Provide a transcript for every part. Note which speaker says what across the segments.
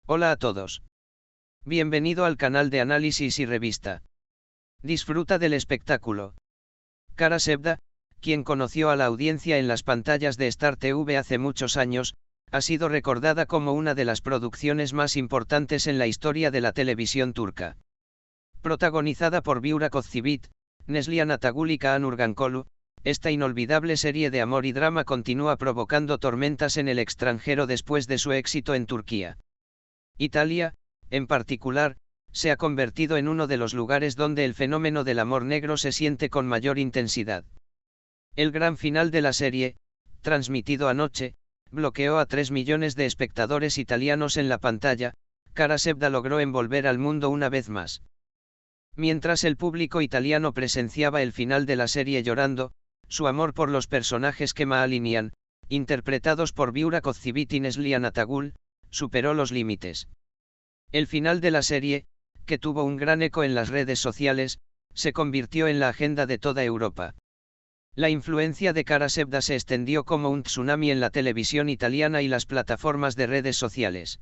Speaker 1: Hola a todos. Bienvenido al canal de análisis y revista. Disfruta del espectáculo. Kara Sevda, quien conoció a la audiencia en las pantallas de Star TV hace muchos años, ha sido recordada como una de las producciones más importantes en la historia de la televisión turca. Protagonizada por Burak Özçivit, Neslihan Atagül y Kaan Urgankolu, esta inolvidable serie de amor y drama continúa provocando tormentas en el extranjero después de su éxito en Turquía. Italia, en particular, se ha convertido en uno de los lugares donde el fenómeno del amor negro se siente con mayor intensidad. El gran final de la serie, transmitido anoche, bloqueó a 3 millones de espectadores italianos en la pantalla. Kara Sevda logró envolver al mundo una vez más. Mientras el público italiano presenciaba el final de la serie llorando, su amor por los personajes Kemal y Nihan, interpretados por Burak Özçivit y Neslihan Atagül, superó los límites. El final de la serie, que tuvo un gran eco en las redes sociales, se convirtió en la agenda de toda Europa. La influencia de Kara Sevda se extendió como un tsunami en la televisión italiana y las plataformas de redes sociales.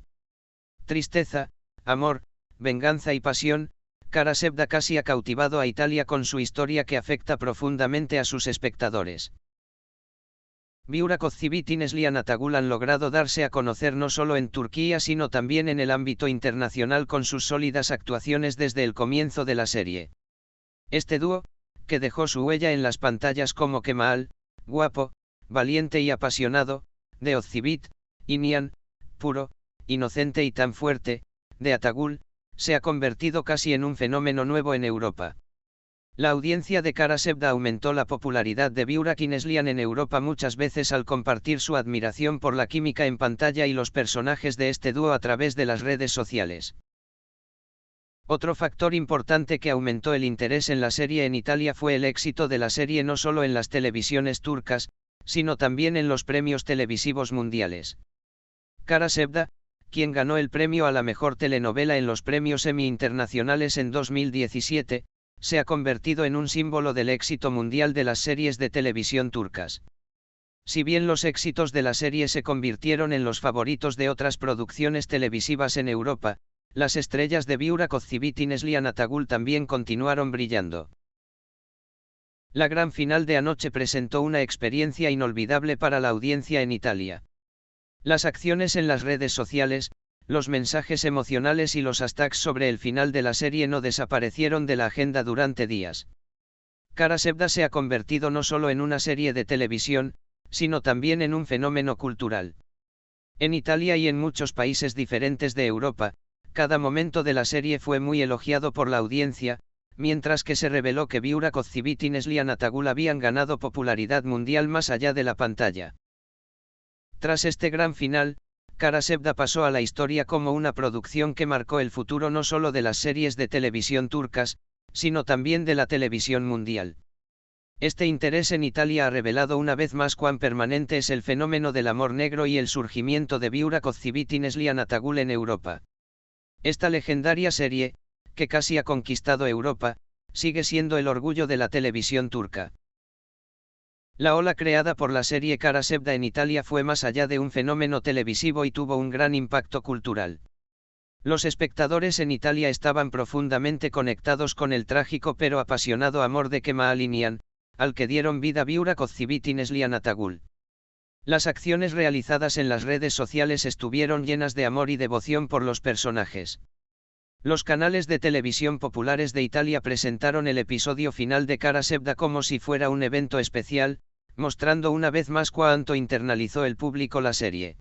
Speaker 1: Tristeza, amor, venganza y pasión, Kara Sevda casi ha cautivado a Italia con su historia que afecta profundamente a sus espectadores. Burak Özçivit y Neslihan Atagül han logrado darse a conocer no solo en Turquía sino también en el ámbito internacional con sus sólidas actuaciones desde el comienzo de la serie. Este dúo, que dejó su huella en las pantallas como Kemal, guapo, valiente y apasionado, de Özçivit, y Nihan, puro, inocente y tan fuerte, de Atagül, se ha convertido casi en un fenómeno nuevo en Europa. La audiencia de Kara Sevda aumentó la popularidad de Burak y Neslihan en Europa muchas veces al compartir su admiración por la química en pantalla y los personajes de este dúo a través de las redes sociales. Otro factor importante que aumentó el interés en la serie en Italia fue el éxito de la serie no solo en las televisiones turcas, sino también en los premios televisivos mundiales. Kara Sevda, quien ganó el premio a la mejor telenovela en los premios Emmy internacionales en 2017, se ha convertido en un símbolo del éxito mundial de las series de televisión turcas. Si bien los éxitos de la serie se convirtieron en los favoritos de otras producciones televisivas en Europa, las estrellas de Burak Özçivit y Neslihan Atagül también continuaron brillando. La gran final de anoche presentó una experiencia inolvidable para la audiencia en Italia. Las acciones en las redes sociales, los mensajes emocionales y los hashtags sobre el final de la serie no desaparecieron de la agenda durante días. Kara Sevda se ha convertido no solo en una serie de televisión, sino también en un fenómeno cultural. En Italia y en muchos países diferentes de Europa, cada momento de la serie fue muy elogiado por la audiencia, mientras que se reveló que Burak Özçivit y Neslihan Atagül habían ganado popularidad mundial más allá de la pantalla. Tras este gran final, Kara Sevda pasó a la historia como una producción que marcó el futuro no solo de las series de televisión turcas, sino también de la televisión mundial. Este interés en Italia ha revelado una vez más cuán permanente es el fenómeno del amor negro y el surgimiento de Burak Özçivit y Neslihan Atagül en Europa. Esta legendaria serie, que casi ha conquistado Europa, sigue siendo el orgullo de la televisión turca. La ola creada por la serie Kara Sevda en Italia fue más allá de un fenómeno televisivo y tuvo un gran impacto cultural. Los espectadores en Italia estaban profundamente conectados con el trágico pero apasionado amor de Kemal y Nihan, al que dieron vida Burak Özçivit y Neslihan Atagül. Las acciones realizadas en las redes sociales estuvieron llenas de amor y devoción por los personajes. Los canales de televisión populares de Italia presentaron el episodio final de Kara Sevda como si fuera un evento especial, mostrando una vez más cuánto internalizó el público la serie.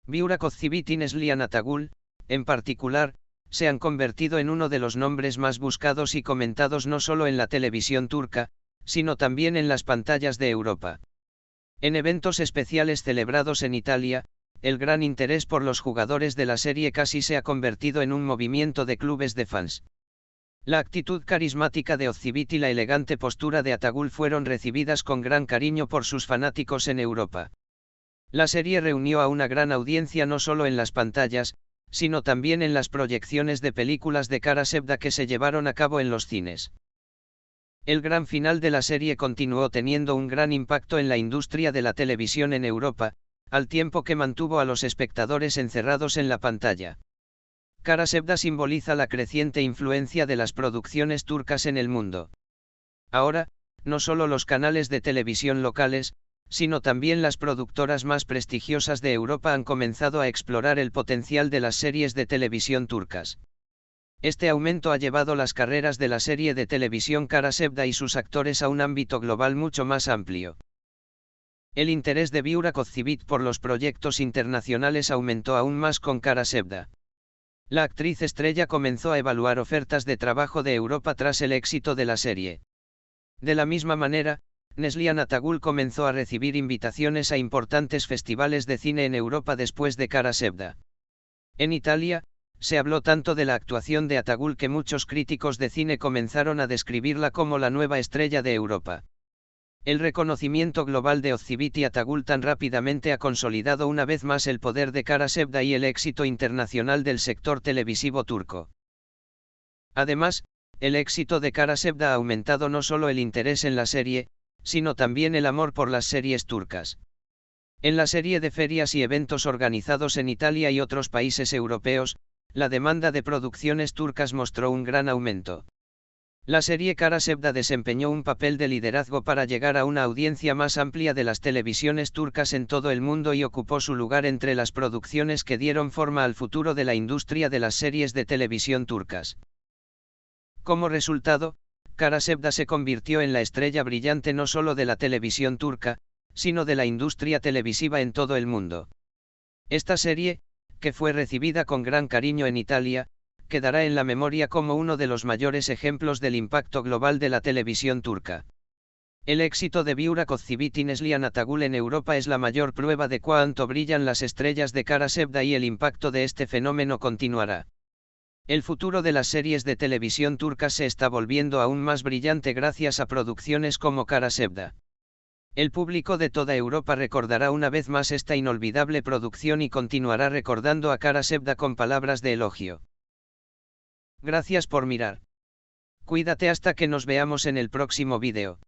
Speaker 1: Burak Özçivit y Neslihan Atagül, en particular, se han convertido en uno de los nombres más buscados y comentados no solo en la televisión turca, sino también en las pantallas de Europa. En eventos especiales celebrados en Italia, el gran interés por los jugadores de la serie casi se ha convertido en un movimiento de clubes de fans. La actitud carismática de Özçivit y la elegante postura de Atagül fueron recibidas con gran cariño por sus fanáticos en Europa. La serie reunió a una gran audiencia no solo en las pantallas, sino también en las proyecciones de películas de Kara Sevda que se llevaron a cabo en los cines. El gran final de la serie continuó teniendo un gran impacto en la industria de la televisión en Europa, al tiempo que mantuvo a los espectadores encerrados en la pantalla. Kara Sevda simboliza la creciente influencia de las producciones turcas en el mundo. Ahora, no solo los canales de televisión locales, sino también las productoras más prestigiosas de Europa han comenzado a explorar el potencial de las series de televisión turcas. Este aumento ha llevado las carreras de la serie de televisión Kara Sevda y sus actores a un ámbito global mucho más amplio. El interés de Burak Özçivit por los proyectos internacionales aumentó aún más con Kara Sevda. La actriz estrella comenzó a evaluar ofertas de trabajo de Europa tras el éxito de la serie. De la misma manera, Neslihan Atagul comenzó a recibir invitaciones a importantes festivales de cine en Europa después de Kara Sevda. En Italia, se habló tanto de la actuación de Atagul que muchos críticos de cine comenzaron a describirla como la nueva estrella de Europa. El reconocimiento global de Özçivit y Atagul tan rápidamente ha consolidado una vez más el poder de Kara Sevda y el éxito internacional del sector televisivo turco. Además, el éxito de Kara Sevda ha aumentado no solo el interés en la serie, sino también el amor por las series turcas. En la serie de ferias y eventos organizados en Italia y otros países europeos, la demanda de producciones turcas mostró un gran aumento. La serie Kara Sevda desempeñó un papel de liderazgo para llegar a una audiencia más amplia de las televisiones turcas en todo el mundo y ocupó su lugar entre las producciones que dieron forma al futuro de la industria de las series de televisión turcas. Como resultado, Kara Sevda se convirtió en la estrella brillante no solo de la televisión turca, sino de la industria televisiva en todo el mundo. Esta serie, que fue recibida con gran cariño en Italia, quedará en la memoria como uno de los mayores ejemplos del impacto global de la televisión turca. El éxito de Burak Özçivit y Neslihan Atagul en Europa es la mayor prueba de cuánto brillan las estrellas de Kara Sevda y el impacto de este fenómeno continuará. El futuro de las series de televisión turcas se está volviendo aún más brillante gracias a producciones como Kara Sevda. El público de toda Europa recordará una vez más esta inolvidable producción y continuará recordando a Kara Sevda con palabras de elogio. Gracias por mirar. Cuídate hasta que nos veamos en el próximo vídeo.